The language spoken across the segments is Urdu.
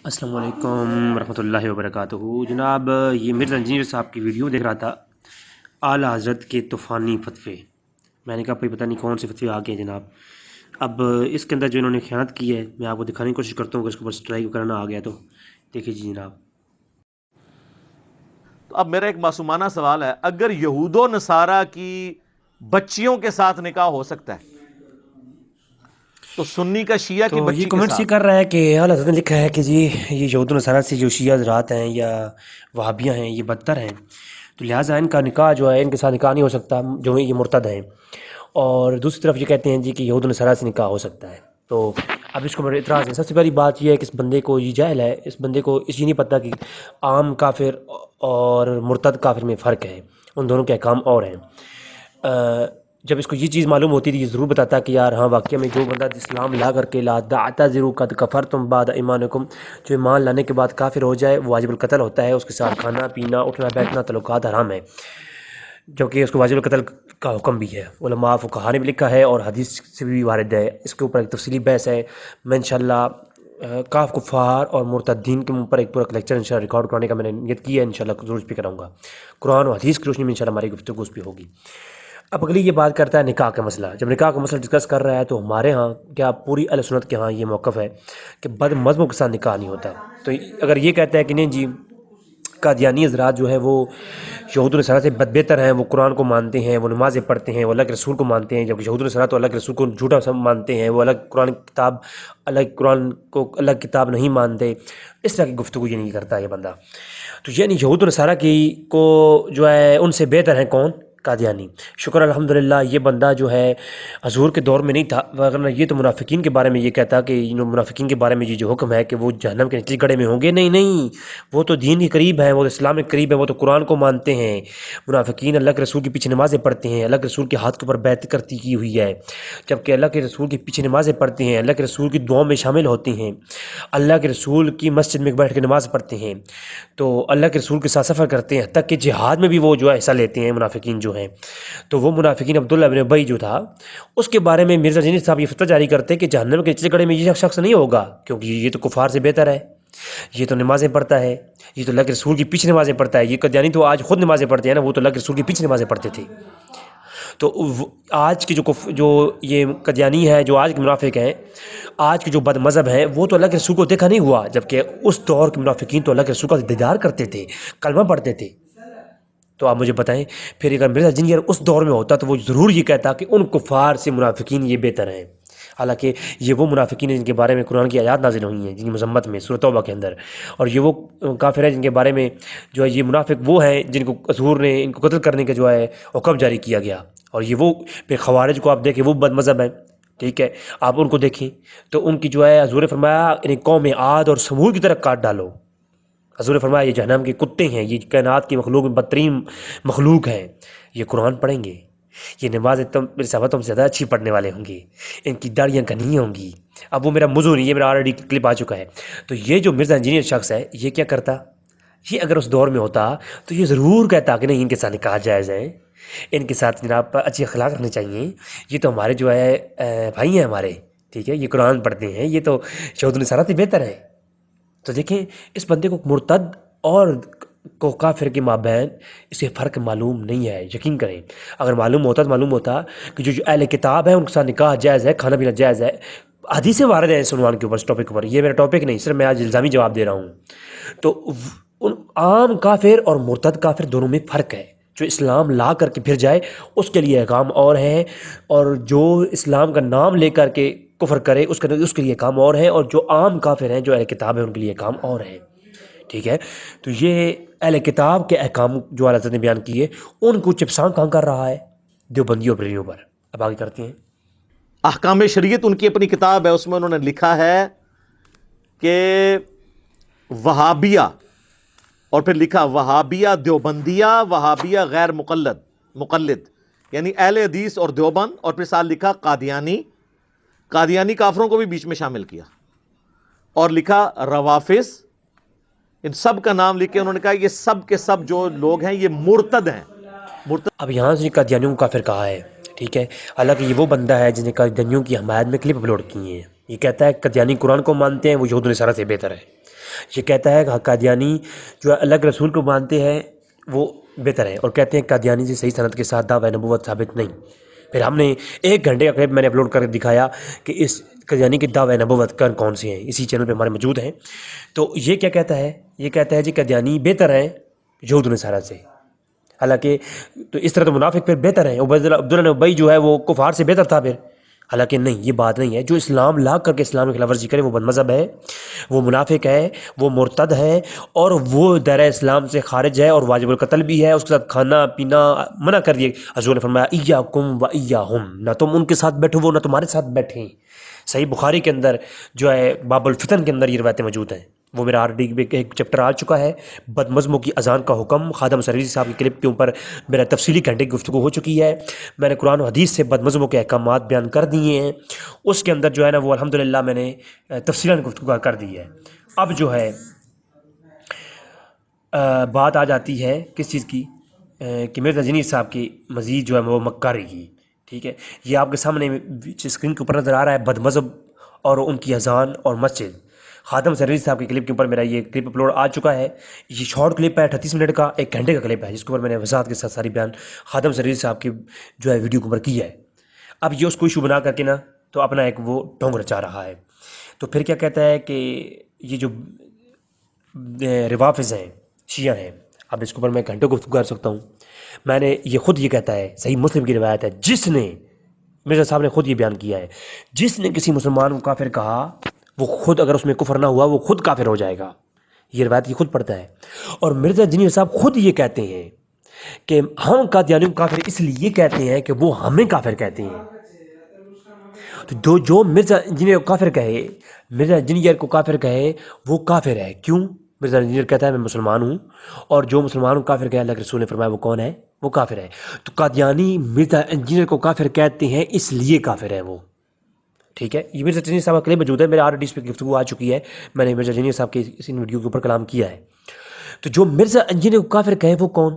السلام علیکم ورحمۃ اللہ وبرکاتہ۔ جناب یہ مرزا انجینئر صاحب کی ویڈیو دیکھ رہا تھا، اعلیٰ حضرت کے طوفانی فتوے۔ میں نے کہا بھائی پتہ نہیں کون سے فتوے آ گئے ہیں جناب۔ اب اس کے اندر جو انہوں نے خیانت کی ہے میں آپ کو دکھانے کی کوشش کرتا ہوں کہ اس کے اوپر اسٹرائک کرنا آ گیا تو دیکھیے جی جناب۔ تو اب میرا ایک معصومانہ سوال ہے، اگر یہود و نصارہ کی بچیوں کے ساتھ نکاح ہو سکتا ہے تو سنی کا شیعہ کی تو بچی یہ کے کمنٹس یہ ساتھ کر رہا ہے کہ اعلیٰ حضرت نے لکھا ہے کہ جی یہ یہود و نصارہ سے جو شیعہ حضرات ہیں یا وہابیاں ہیں یہ بدتر ہیں، تو لہٰذا ان کا نکاح جو ہے ان کے ساتھ نکاح نہیں ہو سکتا جو یہ مرتد ہیں، اور دوسری طرف یہ کہتے ہیں جی کہ یہود و نصارہ سے نکاح ہو سکتا ہے۔ تو اب اس کو میرا اعتراض ہے۔ سب سے پہلی بات یہ ہے کہ اس بندے کو یہ جاہل ہے، اس بندے کو اس یہ نہیں پتہ کہ عام کافر اور مرتد کافر میں فرق ہے، ان دونوں کے احکام اور ہیں۔ جب اس کو یہ چیز معلوم ہوتی تھی یہ ضرور بتاتا کہ یار ہاں واقعہ میں جو بندہ اسلام لا کر کے لا تعتذروا قد کفرتم بعد ایمانکم، جو ایمان لانے کے بعد کافر ہو جائے وہ واجب القتل ہوتا ہے، اس کے ساتھ کھانا پینا اٹھنا بیٹھنا تعلقات حرام ہے، جبکہ اس کو واجب القتل کا حکم بھی ہے، علماء فقہاء نے بھی لکھا ہے اور حدیث سے بھی وارد ہے۔ اس کے اوپر ایک تفصیلی بحث ہے، میں انشاءاللہ کاف کفار اور مرتدین کے اوپر ایک پورا لیکچر انشاءاللہ ریکارڈ کرنے کا میں نے نیت کی ہے، انشاءاللہ ضرور اس پہ کراؤں گا، قرآن و حدیث کی روشنی میں انشاءاللہ ہماری گفتگو اس پہ ہوگی۔ اب اگلی یہ بات کرتا ہے نکاح کا مسئلہ۔ جب نکاح کا مسئلہ ڈسکس کر رہا ہے تو ہمارے ہاں کیا پوری اہل سنت کے ہاں یہ موقف ہے کہ بد مذہبوں کے ساتھ نکاح نہیں ہوتا۔ تو اگر یہ کہتا ہے کہ نہیں جی قادیانی حضرات جو ہے وہ یہود و نصارہ سے بہتر ہیں، وہ قرآن کو مانتے ہیں، وہ نمازیں پڑھتے ہیں، وہ اللہ کے رسول کو مانتے ہیں، جبکہ یہود و نصارہ تو اللہ کے رسول کو جھوٹا سب مانتے ہیں، وہ الگ قرآن کو الگ کتاب نہیں مانتے، اس طرح کی گفتگو یہ نہیں کرتا یہ بندہ۔ تو یعنی یہود و نصارہ کی کو جو ہے ان سے بہتر ہیں کون؟ قادیانی۔ شکر الحمدللہ یہ بندہ جو ہے حضور کے دور میں نہیں تھا، ورنہ یہ تو منافقین کے بارے میں یہ کہتا کہ منافقین کے بارے میں یہ جو حکم ہے کہ وہ جہنم کے نچلے گڑھے میں ہوں گے، نہیں، وہ تو دین کے قریب ہیں، وہ تو اسلام کے قریب ہیں، وہ تو قرآن کو مانتے ہیں۔ منافقین اللہ کے رسول کے پیچھے نمازیں پڑھتے ہیں، اللہ کے رسول کے ہاتھ کے اوپر بیعت کرتی کی ہوئی ہے، جبکہ اللہ کے رسول کے پیچھے نمازیں پڑھتے ہیں، اللہ کے رسول کی دعاؤں میں شامل ہوتے ہیں، اللہ کے رسول کی مسجد میں بیٹھ کے نماز پڑھتے ہیں، تو اللہ کے رسول کے ساتھ سفر کرتے ہیں، تک کہ جہاد میں بھی وہ جو ہے حصہ لیتے ہیں منافقین جو ہیں۔ تو وہ منافقین عبداللہ بن ابی جو تھا اس کے بارے میں مرزا انجینئر صاحب یہ فتویٰ جاری کرتے کہ جہنم کے نچلے گڑھے میں یہ شخص نہیں ہوگا، کیونکہ یہ تو کفار سے بہتر ہے، یہ تو نمازیں پڑھتا ہے، یہ تو اللہ کے رسول کے پیچھے نمازیں پڑھتا ہے۔ یہ قادیانی تو آج خود نمازیں پڑھتے ہیں نا، وہ تو اللہ کے رسول کے پیچھے نمازیں پڑھتے تھے۔ تو آج کے جو یہ قادیانی ہے، جو آج کے منافق ہیں، آج کے جو بد مذہب ہیں، وہ تو اللہ کے رسول کو دیکھا نہیں ہوا، جبکہ اس دور کے منافقین تو اللہ کے رسول کا دیدار کرتے تھے، کلمہ پڑھتے تھے۔ تو آپ مجھے بتائیں پھر اگر مرزا انجینئر اس دور میں ہوتا تو وہ ضرور یہ کہتا کہ ان کفار سے منافقین یہ بہتر ہیں، حالانکہ یہ وہ منافقین ہیں جن کے بارے میں قرآن کی آیات نازل ہوئی ہیں، جن کی مذمت میں سورۃ توبہ کے اندر، اور یہ وہ کافر ہیں جن کے بارے میں جو ہے یہ منافق وہ ہیں جن کو حضور نے ان کو قتل کرنے کا جو ہے حکم جاری کیا گیا، اور یہ وہ پھر خوارج کو آپ دیکھیں وہ بد مذہب ہیں، ٹھیک ہے، آپ ان کو دیکھیں تو ان کی جو ہے حضور نے فرمایا انہیں قوم عاد اور ثمود کی طرح کاٹ ڈالو۔ حضور نے فرمایا یہ جہنم کے کتے ہیں، یہ کائنات کی مخلوق میں بدترین مخلوق ہیں، یہ قرآن پڑھیں گے، یہ نمازیں میرے صحابہ تم سے زیادہ اچھی پڑھنے والے ہوں گے، ان کی داڑیاں گھنی ہوں گی۔ اب وہ میرا موضوع نہیں، یہ میرا آلریڈی کلپ آ چکا ہے۔ تو یہ جو مرزا انجینئر شخص ہے یہ کیا کرتا؟ یہ اگر اس دور میں ہوتا تو یہ ضرور کہتا کہ نہیں ان کے ساتھ نکاح جائز ہے، ان کے ساتھ جناب اچھی اخلاق رکھنے چاہیے، یہ تو ہمارے جو ہے بھائی ہیں ہمارے، ٹھیک ہے، یہ قرآن پڑھتے ہیں، یہ تو یہود و نصارہ سے بہتر ہے۔ تو دیکھیں اس بندے کو مرتد اور کو کافر کے مابین اسے فرق معلوم نہیں ہے، یقین کریں، اگر معلوم ہوتا تو معلوم ہوتا کہ جو اہل کتاب ہیں ان کے ساتھ نکاح جائز ہے، کھانا پینا جائز ہے، حدیث وارد ہے اس عنوان کے اوپر، اس ٹاپک کے اوپر، یہ میرا ٹاپک نہیں، صرف میں آج الزامی جواب دے رہا ہوں۔ تو عام کافر اور مرتد کافر دونوں میں فرق ہے، جو اسلام لا کر کے پھر جائے اس کے لیے احکام اور ہیں، اور جو اسلام کا نام لے کر کے کفر کرے اس کے لیے کام اور ہے، اور جو عام کافر ہیں جو اہل کتاب ہیں ان کے لیے کام اور ہے، ٹھیک ہے۔ تو یہ اہل کتاب کے احکام جو اعلیٰ حضرت نے بیان کیے ان کو چپسان کہاں کر رہا ہے؟ دیوبندیوں بریلیوں پر۔ اب آگے کرتے ہیں۔ احکام شریعت ان کی اپنی کتاب ہے، اس میں انہوں نے لکھا ہے کہ وہابیہ، اور پھر لکھا وہابیہ دیوبندیہ، وہابیہ غیر مقلد، یعنی اہل حدیث اور دیوبند، اور پھر ساتھ لکھا قادیانی کافروں کو بھی بیچ میں شامل کیا، اور لکھا روافظ، ان سب کا نام لکھ کے انہوں نے کہا یہ سب کے سب جو لوگ ہیں یہ مرتد ہیں۔ اب یہاں سے قادیانیوں کو کافر کہا ہے، ٹھیک ہے، حالانکہ یہ وہ بندہ ہے جن نے قادیانیوں کی حمایت میں کلپ اپلوڈ کی ہیں۔ یہ کہتا ہے قادیانی قرآن کو مانتے ہیں، وہ یہود و نصارہ سے بہتر ہے، یہ کہتا ہے کہ قادیانی جو اللہ کے رسول کو مانتے ہیں وہ بہتر ہے، اور کہتے ہیں قادیانی سے صحیح سند کے ساتھ دعوی نبوت ثابت نہیں۔ پھر ہم نے 1 گھنٹے کا کلپ میں نے اپلوڈ کر کے دکھایا کہ اس قادیانی کے دعوی نبوت کون سے ہیں، اسی چینل پہ ہمارے موجود ہیں۔ تو یہ کیا کہتا ہے؟ یہ کہتا ہے جی قادیانی بہتر ہے یہود و نصارہ سے، حالانکہ تو اس طرح تو منافق پھر بہتر ہیں، عبداللہ بن ابی جو ہے وہ کفار سے بہتر تھا پھر، حالانکہ نہیں، یہ بات نہیں ہے۔ جو اسلام لا کر کے اسلام کی خلاف ورزی کرے وہ بد مذہب ہے، وہ منافق ہے، وہ مرتد ہے، اور وہ دائرہ اسلام سے خارج ہے، اور واجب القتل بھی ہے۔ اس کے ساتھ کھانا پینا منع کر دیے۔ حضور نے فرمایا ایاکم و ایاہم، نہ تم ان کے ساتھ بیٹھو وہ نہ تمہارے ساتھ بیٹھیں۔ صحیح بخاری کے اندر جو ہے باب الفتن کے اندر یہ روایتیں موجود ہیں، وہ میرا آر ڈی میں ایک چیپٹر آ چکا ہے، بد مذہبوں کی اذان کا حکم۔ خادم سروری صاحب کی کلپ کے اوپر میرا تفصیلی گھنٹے کی گفتگو ہو چکی ہے، میں نے قرآن و حدیث سے بد مذہبوں کے احکامات بیان کر دیے ہیں، اس کے اندر جو ہے نا وہ الحمدللہ میں نے تفصیلاً گفتگو کر دی ہے۔ اب جو ہے بات آ جاتی ہے کس چیز کی، کہ مرزا جنید صاحب کی مزید جو ہے وہ مکاری کی، ٹھیک ہے۔ یہ آپ کے سامنے اسکرین کے اوپر نظر آ رہا ہے، بد مذہب اور ان کی اذان اور مسجد۔ خادم سروری صاحب کی کلپ کے اوپر میرا یہ کلپ اپلوڈ آ چکا ہے، یہ شارٹ کلپ ہے 38 منٹ کا، 1 گھنٹے کا کلپ ہے، جس کے اوپر میں نے وضاحت کے ساتھ ساری بیان خادم سروری صاحب کی جو ہے ویڈیو کے اوپر کی ہے۔ اب یہ اس کو ایشو بنا کر کے نا تو اپنا ایک وہ ڈھونگ رچا رہا ہے۔ تو پھر کیا کہتا ہے کہ یہ جو روافظ ہیں، شیعہ ہیں، اب اس کے اوپر میں گھنٹوں گفتگو کر سکتا ہوں۔ میں نے یہ خود یہ کہتا ہے، صحیح مسلم کی روایت ہے، جس نے مرزا صاحب نے خود یہ بیان کیا ہے، جس نے کسی مسلمان کو کافر کہا وہ خود اگر اس میں کفر نہ ہوا وہ خود کافر ہو جائے گا۔ یہ روایت یہ خود پڑھتا ہے، اور مرزا جنید صاحب خود یہ کہتے ہیں کہ ہم قادیانیوں کو کافر اس لیے کہتے ہیں کہ وہ ہمیں کافر کہتے ہیں۔ تو جو مرزا انجینئر کو کافر کہے، مرزا انجینئر کو کافر کہے وہ کافر ہے۔ کیوں؟ مرزا انجینئر کہتا ہے میں مسلمان ہوں، اور جو مسلمان کو کافر کہے اللہ کے رسول نے فرمایا وہ کون ہے؟ وہ کافر ہے۔ تو قادیانی مرزا انجینئر کو کافر کہتے ہیں اس لیے کافر ہے وہ، ٹھیک ہے۔ یہ مرزا جنید صاحب کا کلپ موجود ہے، میرے آر ڈی پہ گفتگو آ چکی ہے، میں نے مرزا جنید صاحب کے اس ویڈیو کے اوپر کلام کیا ہے۔ تو جو مرزا انجینئر کو کافر کہے وہ کون؟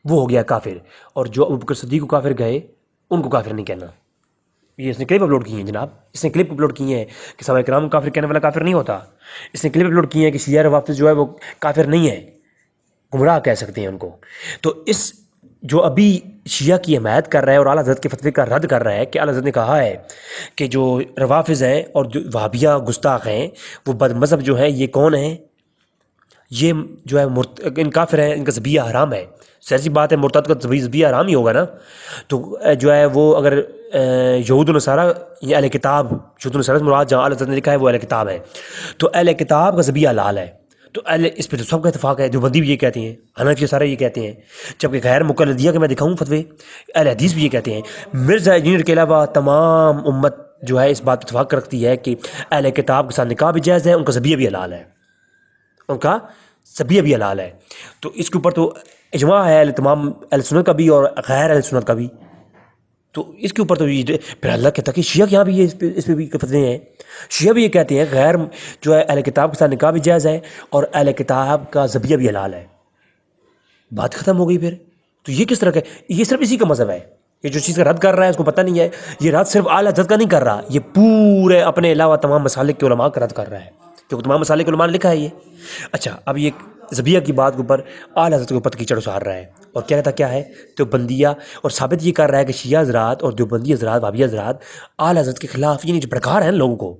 وہ ہو گیا کافر، اور جو ابوبکر صدیق کو کافر کہے ان کو کافر نہیں کہنا۔ یہ اس نے کلپ اپلوڈ کی ہیں جناب، اس نے کلپ اپلوڈ کی ہیں کہ صحابہ کرام کو کافر کہنے والا کافر نہیں ہوتا۔ اس نے کلپ اپلوڈ کی ہیں کہ شیعہ روافظ جو ہے وہ کافر نہیں ہے، گمراہ کہہ سکتے ہیں ان کو۔ تو اس جو ابھی شیعہ کی حمایت کر رہا ہے اور اعلیٰ حضرت کے فتوے کا رد کر رہا ہے کہ اعلیٰ حضرت نے کہا ہے کہ جو روافظ ہیں اور جو وہابیہ گستاخ ہیں وہ بد مذہب جو ہیں، یہ کون ہیں؟ یہ جو ہے ان کافر ہیں، ان کا ذبیحہ حرام ہے۔ ظاہر سی بات ہے مرتد کا ذبیحہ حرام ہی ہوگا نا۔ تو جو ہے وہ اگر یہود و نصارہ یہ اہل کتاب، یہود و نصارہ سے مراد جہاں اعلیٰ حضرت نے لکھا ہے وہ اہل کتاب ہے، تو اہل کتاب کا ذبیحہ حلال ہے۔ تو اس پہ تو سب کا اتفاق ہے، دیوبندی بھی یہ کہتے ہیں، حنفی سارے یہ کہتے ہیں، جبکہ غیر مقلدیہ کے میں دکھاؤں فتوے اہل حدیث بھی یہ کہتے ہیں۔ مرزا انجینئر کے علاوہ تمام امت جو ہے اس بات پہ اتفاق رکھتی ہے کہ اہل کتاب کے ساتھ نکاح بھی جائز ہے، ان کا ذبیحہ بھی حلال ہے، ان کا ذبیحہ بھی حلال ہے۔ تو اس کے اوپر تو اجماع ہے تمام اہل سنت کا بھی اور غیر اہل سنت کا بھی۔ تو اس کے اوپر تو پھر اللہ کہتا کہ شیعہ کے یہاں بھی یہ اس پہ بھی فتوے ہیں، شیعہ بھی یہ کہتے ہیں غیر جو ہے اہل کتاب کے ساتھ نکاح بھی جائز ہے اور اہل کتاب کا ذبیحہ بھی حلال ہے۔ بات ختم ہو گئی پھر۔ تو یہ کس طرح کا؟ یہ صرف اسی کا مذہب ہے۔ یہ جو چیز کا رد کر رہا ہے اس کو پتہ نہیں ہے، یہ رد صرف اعلیٰ حضرت کا نہیں کر رہا، یہ پورے اپنے علاوہ تمام مسالک کے علماء کا رد کر رہا ہے، کیونکہ تمام مسالک کے علماء نے لکھا ہے یہ۔ اچھا، اب یہ ذبیحہ کی بات کے اوپر اعلیٰ حضرت کے اوپر کیچڑ اتار رہا ہے، اور کیا کہتا کیا ہے دیوبندیہ، اور ثابت یہ کر رہا ہے کہ شیعہ حضرات اور دیوبندی حضرات وہابی حضرات اعلیٰ حضرت کے خلاف یعنی جو بھڑکا رہے ہیں لوگوں کو۔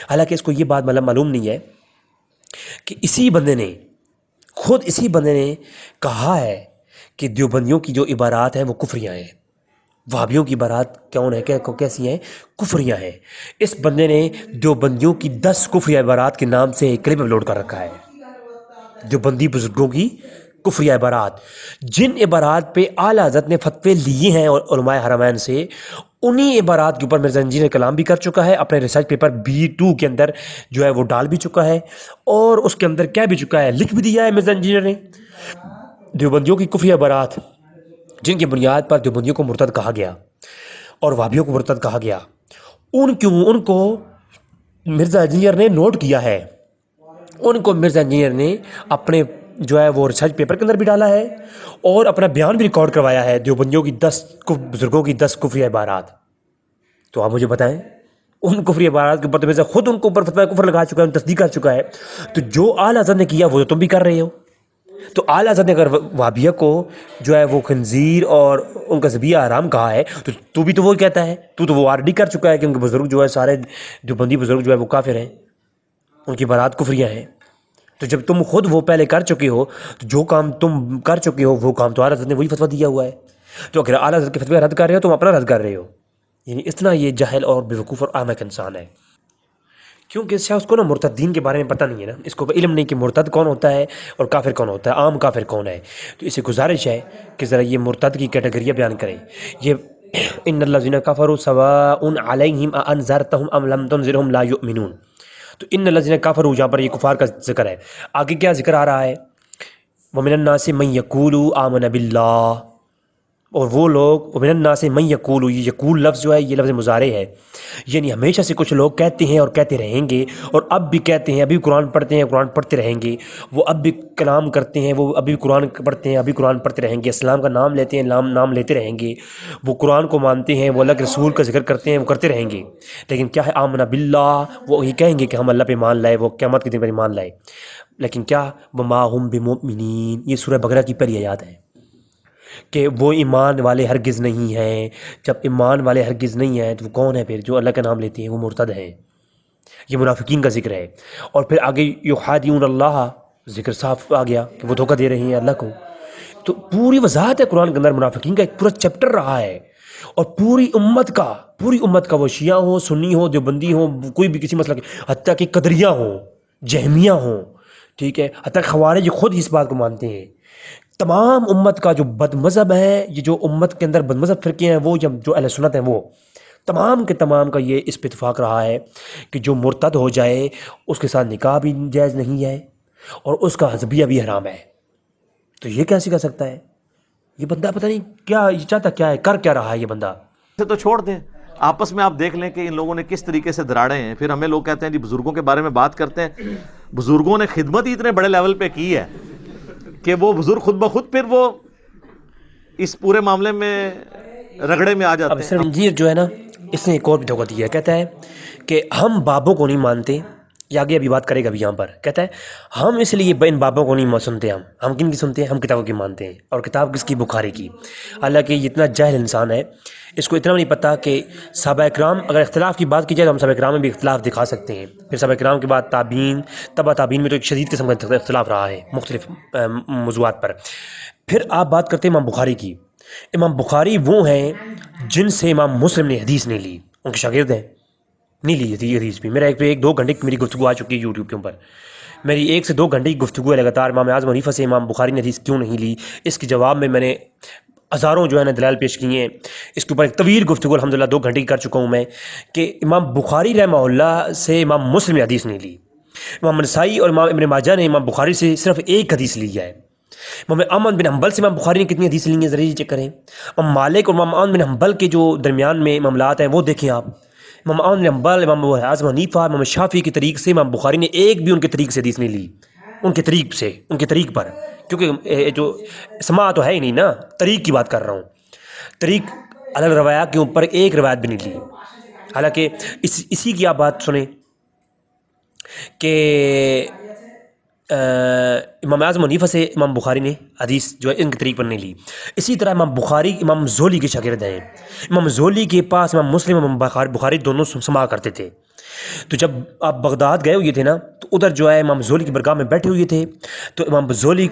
حالانکہ اس کو یہ بات معلوم نہیں ہے کہ اسی بندے نے کہا ہے کہ دیوبندیوں کی جو عبارات ہیں وہ کفریاں ہیں، وہابیوں کی عبارات کون ہے کیسی ہیں؟ کفریاں ہیں۔ اس بندے نے دیوبندیوں کی 10 کفریہ عبارات کے نام سے ایک کلپ اپلوڈ کر رکھا ہے، دیوبندی بزرگوں کی کفریہ عبارات، جن عبارات پہ اعلیٰ حضرت نے فتوے لیے ہیں اور علماء حرمین سے، انہی عبارات کے اوپر مرزا انجینئر کلام بھی کر چکا ہے، اپنے ریسرچ پیپر B2 کے اندر جو ہے وہ ڈال بھی چکا ہے، اور اس کے اندر کیا بھی چکا ہے، لکھ بھی دیا ہے مرزا انجینئر نے دیوبندیوں کی کفریہ عبارات جن کی بنیاد پر دیوبندیوں کو مرتد کہا گیا اور وہابیوں کو مرتد کہا گیا، ان کو مرزا انجینئر نے نوٹ کیا ہے، ان کو مرزا انجینئر نے اپنے جو ہے وہ ریسرچ پیپر کے اندر بھی ڈالا ہے اور اپنا بیان بھی ریکارڈ کروایا ہے، دیوبندیوں کی 10 بزرگوں کی 10 کفریہ عبارات۔ تو آپ مجھے بتائیں ان کفری عبارات کے اوپر تو میں سے خود ان کو اوپر فتویٰ کفر لگا چکا ہے، تصدیق کر چکا ہے. تو جو اعلیٰ حضرت نے کیا وہ تو تم بھی کر رہے ہو. تو اعلیٰ حضرت نے اگر وہابیہ کو جو ہے وہ خنزیر اور ان کا ذبیحہ حرام کہا ہے تو تو بھی تو وہ کہتا ہے، تو وہ آلریڈی کر چکا ہے کہ ان کے بزرگ جو ہے سارے جو بندی بزرگ جو ہے وہ کافر ہیں، ان کی بارات کفریاں ہیں. تو جب تم خود وہ پہلے کر چکے ہو تو جو کام تم کر چکے ہو وہ کام تو اعلیٰ حضرت نے وہی فتویٰ دیا ہوا ہے. تو اگر اعلیٰ حضرت کے فتویٰ رد کر رہے ہو تم اپنا رد کر رہے ہو. یعنی اتنا یہ جاہل اور بیوقوف اور احمق انسان ہے، کیونکہ اس شخص کو نا مرتدین کے بارے میں پتہ نہیں ہے نا، اس کو علم نہیں کہ مرتد کون ہوتا ہے اور کافر کون ہوتا ہے، عام کافر کون ہے. تو اسے گزارش ہے کہ ذرا یہ مرتد کی کیٹیگریاں بیان کریں. یہ ان الذین کفروا سواء علیہم اانذرتہم ام لم تنذرہم لا یؤمنون. تو ان الذین کفروا یہاں پر یہ کفار کا ذکر ہے. آگے کیا ذکر آ رہا ہے؟ ومن الناس من یقول آمن باللہ، اور وہ لوگ ومن الناس من یقول، یہ یقول لفظ جو ہے یہ لفظ مضارع ہے، یعنی ہمیشہ سے کچھ لوگ کہتے ہیں اور کہتے رہیں گے، اور اب بھی کہتے ہیں، ابھی قرآن پڑھتے ہیں، قرآن پڑھتے رہیں گے. وہ اب بھی کلام کرتے ہیں، وہ ابھی قرآن پڑھتے ہیں، ابھی قرآن پڑھتے رہیں گے. اسلام کا نام لیتے ہیں، نام لیتے رہیں گے. وہ قرآن کو مانتے ہیں، وہ اللہ کے رسول کا ذکر کرتے ہیں، وہ کرتے رہیں گے. لیکن کیا ہے؟ آمنا باللہ، وہ یہ کہیں گے کہ ہم اللہ پہ ایمان لائے، وہ قیامت کے دن پر ایمان لائے. لیکن کیا؟ وما ہم بمؤمنین، یہ سورہ بقرہ کی پہلی آیات ہے کہ وہ ایمان والے ہرگز نہیں ہیں. جب ایمان والے ہرگز نہیں ہیں تو وہ کون ہے پھر؟ جو اللہ کا نام لیتے ہیں وہ مرتد ہیں. یہ منافقین کا ذکر ہے. اور پھر آگے یخادعون اللہ، ذکر صاف آ گیا کہ وہ دھوکہ دے رہے ہیں اللہ کو. تو پوری وضاحت ہے قرآن کے اندر، منافقین کا ایک پورا چیپٹر رہا ہے. اور پوری امت کا وہ شیعہ ہوں، سنی ہوں، دیوبندی ہوں، کوئی بھی کسی مسئلہ کے، حتیٰ کہ قدریہ ہوں، جہمیہ ہوں، ٹھیک ہے، حتیٰ کہ خوارج خود اس بات کو مانتے ہیں. تمام امت کا جو بد مذہب ہے، یہ جو امت کے اندر بد مذہب فرقے ہیں، وہ جو اہل سنت ہیں، وہ تمام کے تمام کا یہ اس پہ اتفاق رہا ہے کہ جو مرتد ہو جائے اس کے ساتھ نکاح بھی جائز نہیں ہے اور اس کا ذبیحہ بھی حرام ہے. تو یہ کیسے کر سکتا ہے یہ بندہ؟ پتہ نہیں کیا یہ چاہتا کیا ہے، کر کیا رہا ہے یہ بندہ. سے تو چھوڑ دیں، آپس میں آپ دیکھ لیں کہ ان لوگوں نے کس طریقے سے دراڑے ہیں. پھر ہمیں لوگ کہتے ہیں جی بزرگوں کے بارے میں بات کرتے ہیں. بزرگوں نے خدمت ہی اتنے بڑے لیول پہ کی ہے کہ وہ بزرگ خود بخود پھر وہ اس پورے معاملے میں رگڑے میں آ جاتے ہیں. اب سر انجیر جو ہے نا، اس نے ایک اور بھی دھوکہ دیا ہے. کہتا ہے کہ ہم بابوں کو نہیں مانتے، یہ آگے ابھی بات کرے گا. ابھی یہاں پر کہتا ہے ہم اس لیے ان بابوں کو نہیں سنتے. ہم کن کی سنتے ہیں؟ ہم کتابوں کی مانتے ہیں. اور کتاب کس کی؟ بخاری کی. حالانکہ یہ اتنا جاہل انسان ہے، اس کو اتنا نہیں پتہ کہ صحابہ اکرام، اگر اختلاف کی بات کی جائے تو ہم صحابہ اکرام میں بھی اختلاف دکھا سکتے ہیں. پھر صحابہ اکرام کے بعد تابعین، تبع تابعین میں تو ایک شدید قسم کا اختلاف رہا ہے مختلف موضوعات پر. پھر آپ بات کرتے ہیں امام بخاری کی. امام بخاری وہ ہیں جن سے امام مسلم نے حدیث نہیں لی، ان کے شاگرد ہیں، نہیں لی تھی حدیث بھی. میرا ایک دو گھنٹے کی میری گفتگو آ چکی ہے یوٹیوب کے اوپر. میری 1 سے 2 گھنٹے کی گفتگو ہے لگاتار امام اعظم حنیفہ سے امام بخاری نے حدیث کیوں نہیں لی. اس کے جواب میں نے ہزاروں جو ہے نا دلائل پیش کیے ہیں. اس کے اوپر ایک طویل گفتگو الحمدللہ 2 گھنٹے کی کر چکا ہوں میں کہ امام بخاری رحمہ اللہ سے امام مسلم نے حدیث نہیں لی. امام نسائی اور امام ابن ماجہ نے امام بخاری سے صرف ایک حدیث لی ہے. امام احمد بن حنبل سے امام بخاری نے کتنی حدیث لی ہیں ذرا یہ چیک کریں. امام مالک اور امام احمد بن حنبل کے جو درمیان میں معاملات ہیں وہ دیکھیں آپ. امام احمد بن حنبل، امام اعظم حنیفہ، امام شافعی کی طریق سے امام بخاری نے ایک بھی ان کے طریق سے حدیث نہیں لی. ان کے طریق سے، ان کے طریق پر، کیونکہ جو سماع تو ہے ہی نہیں نا، طریق کی بات کر رہا ہوں. طریق الگ روایات کے اوپر ایک روایت بھی نہیں لی. حالانکہ اسی کی آپ بات سنیں کہ امام اعظم حنیفہ سے امام بخاری نے حدیث جو ہے ان کے طریق پر نہیں لی. اسی طرح امام بخاری امام زولی کے شاگرد ہیں. امام زولی کے پاس امام مسلم امام بخاری دونوں سماع کرتے تھے. تو جب آپ بغداد گئے ہوئے تھے نا تو ادھر جو ہے امام زولی کی برگاہ میں بیٹھے ہوئے تھے. تو امام زولی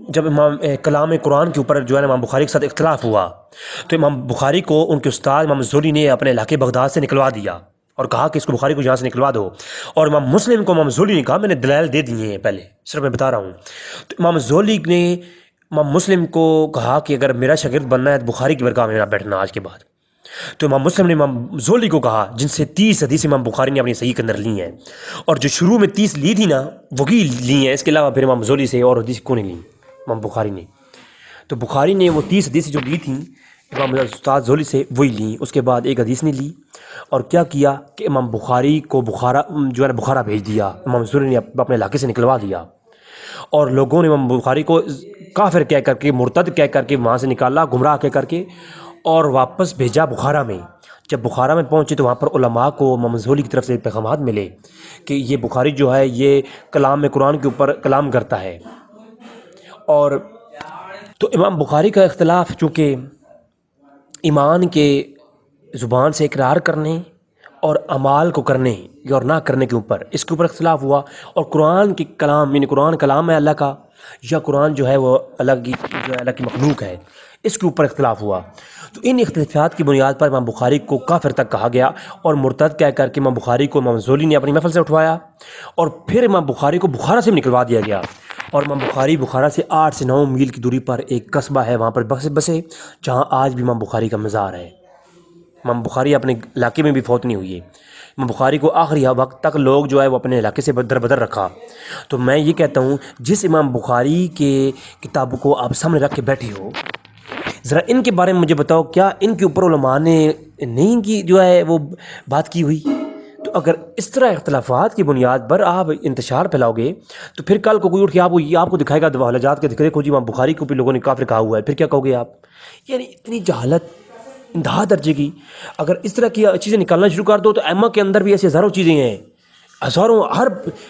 جب امام کلام قرآن کے اوپر جو ہے امام بخاری کے ساتھ اختلاف ہوا تو امام بخاری کو ان کے استاد امام زولی نے اپنے علاقے بغداد سے نکلوا دیا اور کہا کہ اس کو بخاری کو یہاں سے نکلوا دو. اور امام مسلم کو امام زولی نے کہا میں نے دلائل دے دیے ہیں، پہلے صرف میں بتا رہا ہوں. تو امام زولی نے امام مسلم کو کہا کہ اگر میرا شاگرد بننا ہے تو بخاری کی برگاہ میں میرا بیٹھنا آج کے بعد. تو امام مسلم نے امام زولی کو کہا، جن سے 30 حدیث امام بخاری نے اپنی صحیح کے اندر لی ہیں، اور جو شروع میں 30 لی تھی نا وہی لی ہیں. اس کے علاوہ پھر امام زولی سے اور حدیث کو نہیں لی امام بخاری نے. تو بخاری نے وہ 30 حدیث جو لی تھیں امام استاد زولی سے وہی لیں. اس کے بعد ایک حدیث نہیں لی. اور کیا کیا کہ امام بخاری کو بخارا بھیج دیا. امام زولی نے اپنے علاقے سے نکلوا دیا اور لوگوں نے امام بخاری کو کافر کہہ کر کے، مرتد کہہ کر کے وہاں سے نکالا، گمراہ کہہ کر کے، اور واپس بھیجا بخارا میں. جب بخارا میں پہنچے تو وہاں پر علماء کو امام مظہولی کی طرف سے پیغامات ملے کہ یہ بخاری جو ہے یہ کلام میں قرآن کے اوپر کلام کرتا ہے. اور تو امام بخاری کا اختلاف چونکہ ایمان کے زبان سے اقرار کرنے اور اعمال کو کرنے اور نہ کرنے کے اوپر، اس کے اوپر اختلاف ہوا. اور قرآن کی کلام یعنی قرآن کلام ہے اللہ کا یا قرآن جو ہے وہ اللہ کی مخلوق ہے، اس کے اوپر اختلاف ہوا. تو ان اختلافات کی بنیاد پر امام بخاری کو کافر تک کہا گیا اور مرتد کہہ کر کے امام بخاری کو امام مظہولی نے اپنی محفل سے اٹھوایا اور پھر امام بخاری کو بخارا سے نکلوا دیا گیا. اور امام بخاری بخارا سے 8 سے 9 میل کی دوری پر ایک قصبہ ہے، وہاں پر بسے جہاں آج بھی امام بخاری کا مزار ہے. امام بخاری اپنے علاقے میں بھی فوت نہیں ہوئی ہے. امام بخاری کو آخری وقت تک لوگ جو ہے وہ اپنے علاقے سے بدر رکھا. تو میں یہ کہتا ہوں جس امام بخاری کے کتابوں کو آپ سامنے رکھ کے بیٹھے ہو، ذرا ان کے بارے میں مجھے بتاؤ، کیا ان کے اوپر علماء نے نہیں کی جو ہے وہ بات کی ہوئی؟ تو اگر اس طرح اختلافات کی بنیاد پر آپ انتشار پھیلاؤ گے تو پھر کل کو کوئی اٹھ کے آپ کو دکھائے گا حلجات کے دیکھو جی امام بخاری کو بھی لوگوں نے کافر کہا ہوا ہے، پھر کیا کہو گے آپ؟ یعنی اتنی جہالت انتہا درجے کی. اگر اس طرح کی چیزیں نکالنا شروع کر دو تو ائمہ کے اندر بھی ایسی ہزاروں چیزیں ہیں، ہزاروں.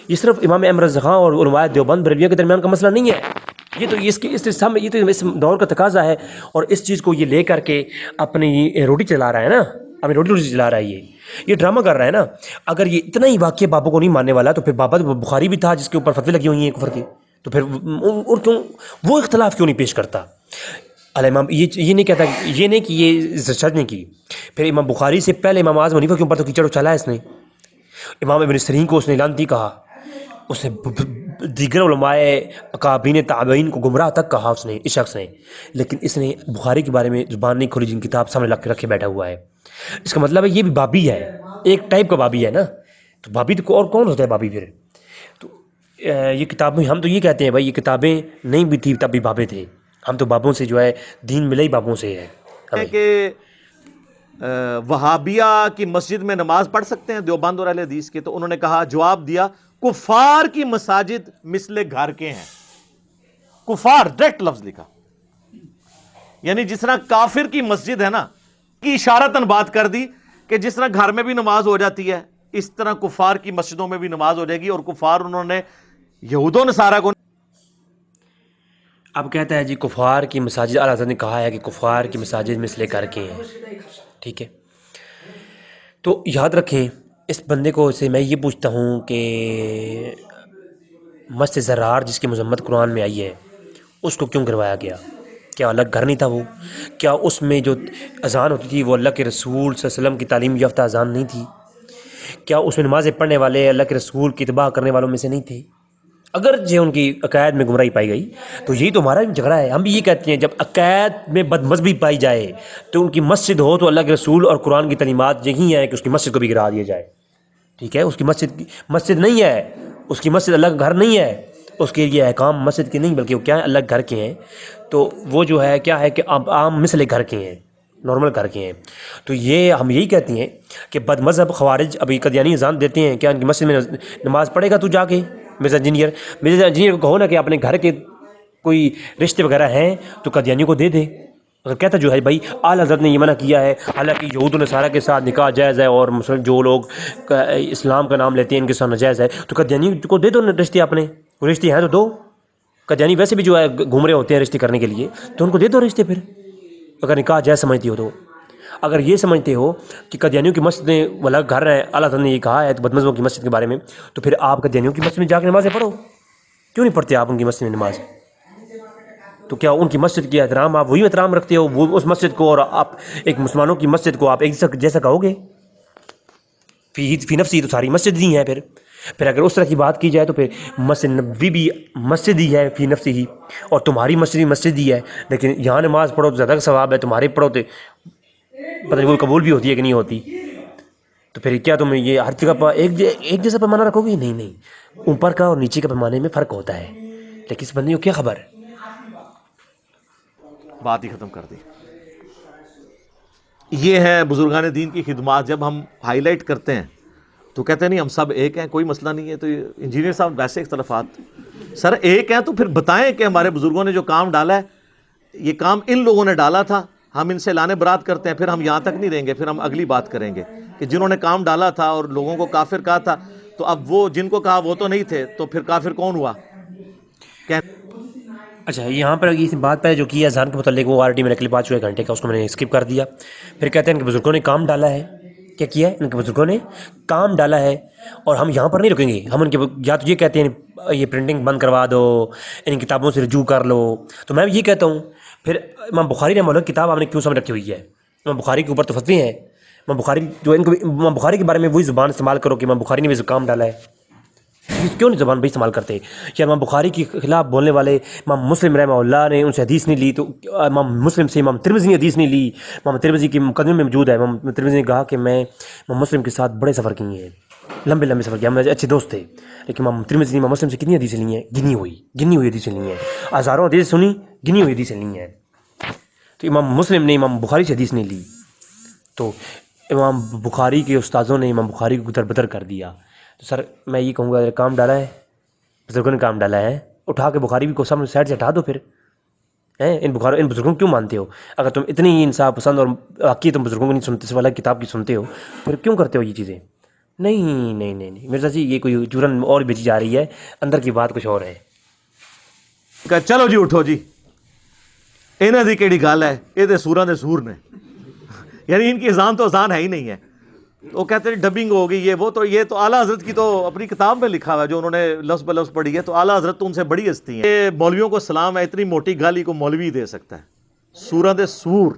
یہ صرف امام احمد رضا خان اور علماء دیوبند بریلویہ کے درمیان کا مسئلہ نہیں ہے. یہ تو اس دور کا تقاضا ہے اور اس چیز کو یہ لے کر کے اپنی روٹی چلا رہا ہے نا، اپنی روٹی چلا رہا ہے. یہ ڈرامہ کر رہا ہے نا. اگر یہ اتنا ہی واقعہ بابوں کو نہیں ماننے والا تو پھر بابا بخاری بھی تھا جس کے اوپر فتوی لگی ہوئی ہیں کفر کی، تو پھر اور کیوں وہ اختلاف کیوں نہیں پیش کرتا؟ امام یہ نہیں کہتا، یہ نہیں کہ یہ سچ نہیں کی. پھر امام بخاری سے پہلے امام اعظم حنیفہ کے اوپر تو کیچڑ اچھالا ہے اس نے. امام ابن سیرین کو اس نے لعنتی کہا، اس نے دیگر علماء اکابرین تابعین کو گمراہ تک کہا اس شخص نے. لیکن اس نے بخاری کے بارے میں زبان نہیں کھولی، جن کتاب سامنے رکھے بیٹھا ہوا ہے. اس کا مطلب ہے یہ بھی بابی ہے، ایک ٹائپ کا بابی ہے نا. تو بابی تو اور کون ہوتا ہے بابی پھر؟ تو یہ کتابیں ہم تو یہ کہتے ہیں بھائی یہ کتابیں نہیں بھی تھی تب بھی بابے تھے. ہم تو بابوں سے جو ہے دین ملے ہی بابوں سے ہے. کہ وہابیہ کی مسجد میں نماز پڑھ سکتے ہیں دیوبند اور اہل حدیث کے؟ تو انہوں نے کہا، جواب دیا، کفار کی مساجد مثل گھر کے ہیں. کفار ڈائریکٹ لفظ لکھا، یعنی جس طرح کافر کی مسجد ہے نا کی اشارتاً بات کر دی کہ جس طرح گھر میں بھی نماز ہو جاتی ہے اس طرح کفار کی مسجدوں میں بھی نماز ہو جائے گی. اور کفار انہوں نے یہود و نصارہ کو اب کہتا ہے جی کفار کی مساجد، اعلیٰ حضرت نے کہا ہے کہ کفار کی مساجد مثل گھر کے ہیں. ٹھیک ہے، تو یاد رکھیں اس بندے کو سے میں یہ پوچھتا ہوں کہ مسجد زرار جس کی مذمت قرآن میں آئی ہے اس کو کیوں کروایا گیا؟ کیا الگ گھر نہیں تھا وہ؟ کیا اس میں جو اذان ہوتی تھی وہ اللہ کے رسول صلی اللہ علیہ وسلم کی تعلیم یافتہ اذان نہیں تھی؟ کیا اس میں نمازیں پڑھنے والے اللہ کے رسول کی اتباع کرنے والوں میں سے نہیں تھے؟ اگر جو ان کی عقائد میں گمراہی پائی گئی تو یہی تو ہمارا جھگڑا ہے. ہم بھی یہ کہتے ہیں جب عقائد میں بد مذہبی پائی جائے تو ان کی مسجد ہو تو اللہ کے رسول اور قرآن کی تعلیمات یہی ہیں کہ اس کی مسجد کو بھی گرا دیا جائے. ٹھیک ہے، اس کی مسجد نہیں ہے، اس کی مسجد اللہ کا گھر نہیں ہے، اس کے یہ احکام مسجد کے نہیں بلکہ وہ کیا ہے اللہ گھر کے ہیں. تو وہ جو ہے کیا ہے کہ عام مثل گھر کے ہیں، نارمل گھر کے ہیں. تو یہ ہم یہی کہتے ہیں کہ بد مذہب خوارج ابھی قادیانی اذان دیتے ہیں، کیا ان کی مسجد میں نماز پڑھے گا تو جا کے؟ مرزا انجینئر کو کہو نا کہ اپنے گھر کے کوئی رشتے وغیرہ ہیں تو قادیانیوں کو دے دے. اگر کہتا جو ہے بھائی اعلیٰ حضرت نے یہ منع کیا ہے، حالانکہ یہود و نصارہ کے ساتھ نکاح جائز ہے اور مسلم جو لوگ اسلام کا نام لیتے ہیں ان کے ساتھ ناجائز ہے، تو قادیانی کو دے دو رشتے. اپنے رشتے ہیں تو دو. قادیانی ویسے بھی جو ہے گھوم رہے ہوتے ہیں رشتے کرنے کے لیے، تو ان کو دے دو رشتے پھر، اگر نکاح جائز سمجھتی ہو تو. اگر یہ سمجھتے ہو کہ قادیانیوں کی مسجدیں والا گھر ہیں، اعلیٰ حضرت نے یہ کہا ہے تو بدمذہبوں کی مسجد کے بارے میں، تو پھر آپ قادیانیوں کی مسجد میں جا کے نمازیں پڑھو. کیوں نہیں پڑھتے آپ ان کی مسجد میں نماز؟ تو کیا ان کی مسجد کی احترام آپ وہی احترام رکھتے ہو وہ اس مسجد کو، اور آپ ایک مسلمانوں کی مسجد کو آپ ایک جیسا کہو گے؟ فی نفسی تو ساری مسجد ہی ہیں. پھر اگر اس طرح کی بات کی جائے تو پھر مسجد نبوی بھی مسجد ہی ہے فی نفسی ہی، اور تمہاری مسجد بھی مسجد ہی ہے. لیکن یہاں نماز پڑھو تو زیادہ ثواب ہے، تمہارے پڑھو تو پتہ نہیں وہ قبول بھی ہوتی ہے کہ نہیں ہوتی. تو پھر کیا تم یہ ہر جگہ پر ایک جیسا پیمانہ رکھو گے؟ نہیں، اوپر کا اور نیچے کا پیمانے میں فرق ہوتا ہے. لیکن اس بندے کو کیا خبر؟ بات ہی ختم کر دی. یہ ہے بزرگان دین کی خدمات. جب ہم ہائی لائٹ کرتے ہیں تو کہتے ہیں نہیں ہم سب ایک ہیں، کوئی مسئلہ نہیں ہے. تو انجینئر صاحب ویسے اختلافات سر ایک ہیں تو پھر بتائیں کہ ہمارے بزرگوں نے جو کام ڈالا ہے یہ کام ان لوگوں نے ڈالا تھا، ہم ان سے لانے برات کرتے ہیں، پھر ہم یہاں تک نہیں رہیں گے، پھر ہم اگلی بات کریں گے کہ جنہوں نے کام ڈالا تھا اور لوگوں کو کافر کہا تھا، تو اب وہ جن کو کہا وہ تو نہیں تھے، تو پھر کافر کون ہوا؟ اچھا، یہاں پر یہ بات پہ جو کی اذان کے متعلق، وہ آلریڈی میں نے کلپ آ چکا ہے گھنٹے کا، اس کو میں نے اسکپ کر دیا. پھر کہتے ہیں ان کے بزرگوں نے کام ڈالا ہے. کیا کیا ہے؟ ان کے بزرگوں نے کام ڈالا ہے، اور ہم یہاں پر نہیں رکیں گے. ہم ان کے یا تو یہ کہتے ہیں یہ پرنٹنگ بند کروا دو، ان کتابوں سے رجوع کر لو. تو میں یہ کہتا ہوں پھر امام بخاری نے مولانا کتاب آپ نے کیوں سمجھ رکھی ہوئی ہے؟ امام بخاری کے اوپر تو فتوی ہیں. امام بخاری جو ان کو امام بخاری کے بارے میں وہی زبان استعمال کرو کہ امام بخاری نے بھی کام ڈالا ہے. کیوں نہیں زبان بھائی استعمال کرتے؟ یا امام بخاری کے خلاف بولنے والے امام مسلم رحمہ اللہ نے ان سے حدیث نہیں لی، تو امام مسلم سے امام ترمذی نے حدیث نہیں لی. امام ترمذی کے مقدمے میں موجود ہے، امام ترمذی نے کہا کہ میں امام مسلم کے ساتھ بڑے سفر کیے ہیں، لمبے لمبے سفر کیے، ہم اچھے دوست تھے. لیکن امام ترمذی نے امام مسلم سے کتنی حدیثیں لی ہیں؟ گنی ہوئی حدیثیں لی ہیں. ہزاروں حدیث سنی، گنی ہوئی حدیثیں لی ہیں. تو امام مسلم نے امام بخاری سے حدیث نہیں لی. تو امام بخاری کے استاذوں نے امام بخاری کو بدر کر دیا. تو سر میں یہ کہوں گا کام ڈالا ہے، بزرگوں نے کام ڈالا ہے، اٹھا کے بخاری کو سامنے سائڈ سے ہٹا دو. پھر ان بزرگوں کو کیوں مانتے ہو؟ اگر تم اتنی ہی انصاف پسند اور واقعی تم بزرگوں کو نہیں سنتے، صرف اللہ کتاب کی سنتے ہو، پھر کیوں کرتے ہو یہ چیزیں؟ نہیں مرزا جی، یہ کوئی جرن اور بیچی جا رہی ہے، اندر کی بات کچھ اور ہے. کہ چلو جی اٹھو جی، انہاں دی کیڑی گل ہے، یہ تے سوراں دے سور نے، یعنی ان کی اذان تو اذان ہے ہی نہیں ہے. وہ کہتے ہیں ڈبنگ ہوگی یہ وہ. تو یہ تو اعلیٰ حضرت کی تو اپنی کتاب میں لکھا ہوا ہے جو انہوں نے لفظ بہ لفظ پڑھی ہے. تو اعلیٰ حضرت تو ان سے بڑی ہستی ہیں. یہ مولویوں کو سلام ہے، اتنی موٹی گالی کو مولوی دے سکتا ہے؟ سوراں دے سور.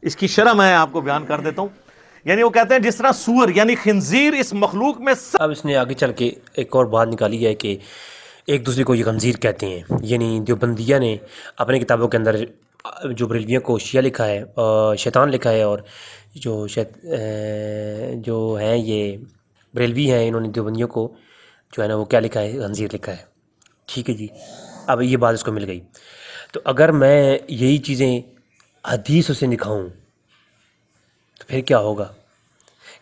اس کی شرح میں آپ کو بیان کر دیتا ہوں. یعنی وہ کہتے ہیں جس طرح سور یعنی خنزیر اس مخلوق میں اب اس نے آگے چل کے ایک اور بات نکالی ہے کہ ایک دوسرے کو یہ خنزیر کہتے ہیں. یعنی دیوبندیہ نے اپنے کتابوں کے اندر جو بریلویوں کو شیعہ لکھا ہے، شیطان لکھا ہے، اور جو ہیں یہ بریلوی ہیں، انہوں نے دیوبندیوں کو جو ہے نا وہ کیا لکھا ہے؟ خنزیر لکھا ہے. ٹھیک ہے جی، اب یہ بات اس کو مل گئی. تو اگر میں یہی چیزیں حدیث سے دکھاؤں تو پھر کیا ہوگا؟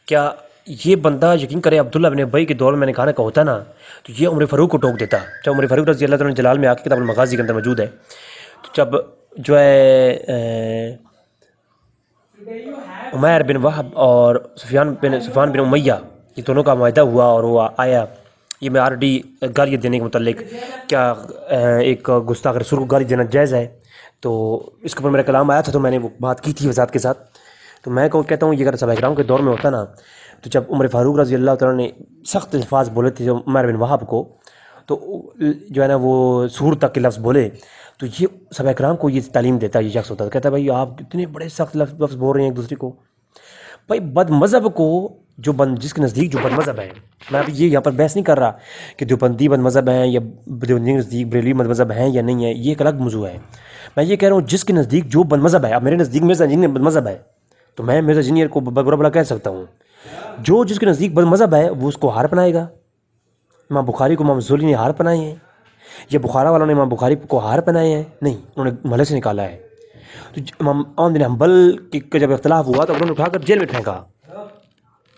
کیا یہ بندہ یقین کرے عبداللہ بن ابی کے دور میں نے کہا کہ ہوتا نا، تو یہ عمر فاروق کو ٹوک دیتا. جب عمر فاروق رضی اللہ تعالیٰ جلال میں آ کے کتاب المغازی کے اندر موجود ہے، تو جب جو ہے عمیر بن وہب اور سفیان بن امیہ، یہ دونوں کا معاہدہ ہوا اور وہ آیا. یہ میں آلریڈی گالی دینے کے متعلق، کیا ایک گستاخ رسول کو گالی دینا جائز ہے، تو اس کے اوپر میرا کلام آیا تھا، تو میں نے وہ بات کی تھی وضاحت کے ساتھ. تو میں کہتا ہوں یہ اگر صحابہ کرام کے دور میں ہوتا نا، تو جب عمر فاروق رضی اللہ تعالیٰ نے سخت الفاظ بولے تھے جو عمیر بن وہب کو، تو جو ہے نا وہ سور تک کے لفظ بولے، تو یہ صحابہ کرام کو یہ تعلیم دیتا یہ شخص ہوتا. کہتا ہے بھائی آپ اتنے بڑے سخت لفظ بول رہے ہیں ایک دوسرے کو. بھائی بد مذہب کو جس کے نزدیک جو بد مذہب ہے، میں اب یہ یہاں پر بحث نہیں کر رہا کہ دیوبندی بد مذہب ہیں یا دیوبندی کے نزدیک بریلوی بد مذہب ہیں یا نہیں ہے، یہ ایک الگ موضوع ہے. میں یہ کہہ رہا ہوں جس کے نزدیک جو بد مذہب ہے. اب میرے نزدیک مرزا انجینئر بد مذہب ہے، تو میں مرزا انجینئر کو برا بلا کہہ سکتا ہوں. جو جس کے نزدیک بد مذہب ہے وہ اس کو ہار پنائے گا. امام بخاری کو امام زولی نے ہار پنائے ہیں، یا بخارا والوں نے امام بخاری کو ہار پنائے ہیں؟ نہیں، انہوں نے محلے سے نکالا ہے. تو امام احمد بن حنبل کا جب اختلاف ہوا تو انہوں نے اٹھا کر جیل میں پھینکا.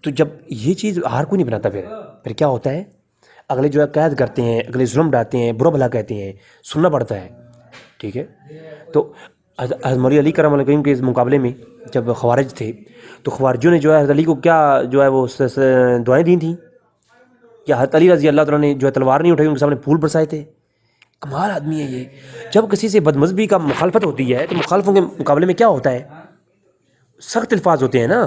تو جب یہ چیز ہار کو نہیں بناتا، پھر کیا ہوتا ہے؟ اگلے جو ہے قید کرتے ہیں، اگلے ظلم ڈالتے ہیں، برا بھلا کہتے ہیں، سننا پڑتا ہے. ٹھیک ہے، تو حضرت مولا علی کرم اللہ کریم کے اس مقابلے میں جب خوارج تھے، تو خوارجوں نے جو ہے حضرت علی کو کیا جو ہے وہ دعائیں دی تھیں، یا حضرت علی رضی اللہ تعالیٰ نے جو ہے تلوار نہیں اٹھائی، ان کے سامنے پھول برسائے تھے. کمال آدمی ہے یہ. جب کسی سے بد مذہبی کا مخالفت ہوتی ہے تو مخالفوں کے مقابلے میں کیا ہوتا ہے؟ سخت الفاظ ہوتے ہیں نا،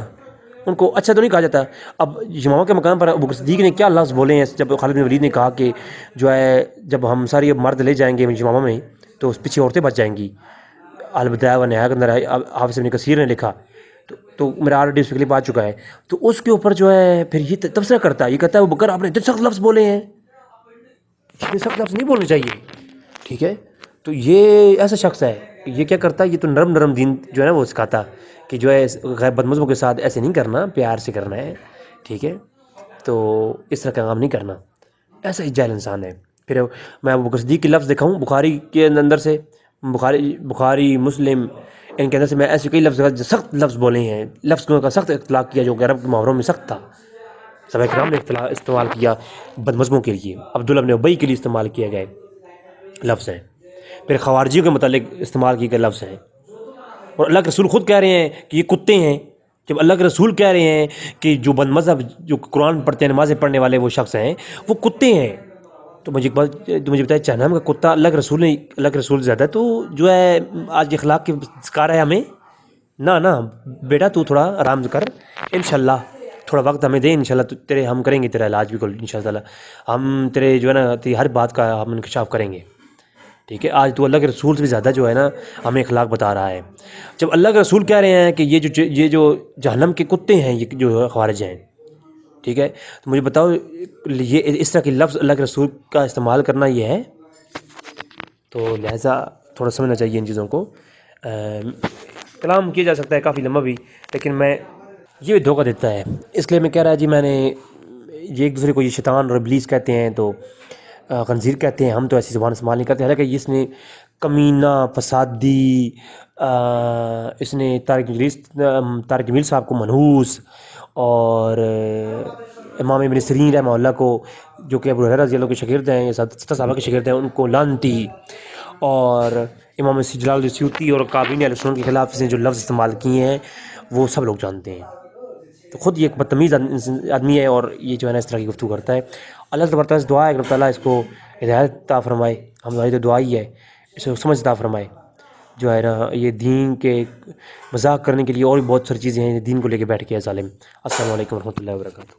ان کو اچھا تو نہیں کہا جاتا. اب جماعہ کے مقام پر ابو بکر صدیق نے کیا لفظ بولے ہیں جب خالد بن ولید نے کہا کہ جو ہے جب ہم ساری مرد لے جائیں گے جماعہ میں تو اس پیچھے عورتیں بچ جائیں گی. البدایہ و نہایہ کے اندر حافظ ابن کثیر نے لکھا، تو میرا آلریڈی اس کے کلپ آ چکا ہے. تو اس کے اوپر جو ہے پھر یہ تبصرہ کرتا ہے، یہ کہتا ہے ابو بکر آپ نے اتنے سخت لفظ بولے ہیں، اتنے سخت لفظ نہیں بولنے چاہیے. ٹھیک ہے، تو یہ ایسا شخص ہے، یہ کیا کرتا ہے؟ یہ تو نرم دین جو ہے نا وہ سکھاتا کہ جو ہے غیر بد مذہبوں کے ساتھ ایسے نہیں کرنا، پیار سے کرنا ہے. ٹھیک ہے، تو اس طرح کا کام نہیں کرنا. ایسا ہی جاہل انسان ہے. پھر میں ابو بکر صدیق کے لفظ دکھاؤں بخاری کے اندر سے، بخاری مسلم ان کے اندر سے میں ایسے کئی لفظ سخت لفظ بولے ہیں، لفظ کا سخت اطلاق کیا جو عرب کے محاوروں میں سخت تھا. صحابہ کرام نے استعمال کیا بد مذہبوں کے لیے، عبداللہ بن ابی کے لیے استعمال کیے گئے لفظ ہیں. پھر خوارجیوں کے متعلق استعمال کیے گئے لفظ ہیں. اور اللہ کے رسول خود کہہ رہے ہیں کہ یہ کتے ہیں. جب اللہ کے رسول کہہ رہے ہیں کہ جو بد مذہب جو قرآن پڑھتے ہیں نمازیں پڑھنے والے وہ شخص ہیں وہ کتے ہیں, تو مجھے بتایا جہنم کا کتا اللہ کے رسول نے, اللہ کے رسول زیادہ تو جو ہے آج اخلاق کی سکھا ہے ہمیں. نہ بیٹا تو تھوڑا آرام کر, انشاءاللہ تھوڑا وقت ہمیں دے, انشاءاللہ تیرے ہم کریں گے تیرا علاج بالکل انشاءاللہ. ہم تیرے جو ہے نا تیری ہر بات کا ہم انکشاف کریں گے, ٹھیک ہے. آج تو اللہ کے رسول سے بھی زیادہ جو ہے نا ہمیں اخلاق بتا رہا ہے. جب اللہ کے رسول کہہ رہے ہیں کہ یہ جو جہنم کے کتے ہیں یہ جو خوارج ہیں, ٹھیک ہے, تو مجھے بتاؤ یہ اس طرح کے لفظ اللہ کے رسول کا استعمال کرنا یہ ہے؟ تو لہٰذا تھوڑا سمجھنا چاہیے ان چیزوں کو. کلام کیا جا سکتا ہے کافی لمبا بھی, لیکن میں یہ بھی دھوکہ دیتا ہے, اس لیے میں کہہ رہا جی میں نے یہ ایک دوسرے کو یہ شیطان اور ابلیس کہتے ہیں تو خنزیر کہتے ہیں, ہم تو ایسی زبان استعمال نہیں کرتے. حالانکہ اس نے کمینہ فسادی, اس نے طارق جمیل صاحب کو منحوس, اور امام ابن سیرین رحمہ اللہ کو جو کہ ابو ہریرہ رضی اللہ کے شاگرد ہیں یا 7 صحابہ کے شاگرد ہیں ان کو لعنتی, اور امام جلال الدین سیوطی اور کابین اہل سنت کے خلاف اس نے جو لفظ استعمال کیے ہیں وہ سب لوگ جانتے ہیں. تو خود یہ ایک بدتمیز آدمی ہے اور یہ جو ہے نا اس طرح کی گفتگو کرتا ہے. اللہ تبارک تعالیٰ سے دعا ہے کہ اللہ تعالیٰ اس کو ہدایت عطا فرمائے. ہماری تو دعا ہی ہے اس کو سمجھ عطا فرمائے. جو ہے نا یہ دین کے مذاق کرنے کے لیے اور بھی بہت ساری چیزیں ہیں دین کو لے کے بیٹھ کے ظالم. السلام علیکم ورحمۃ اللہ وبرکاتہ.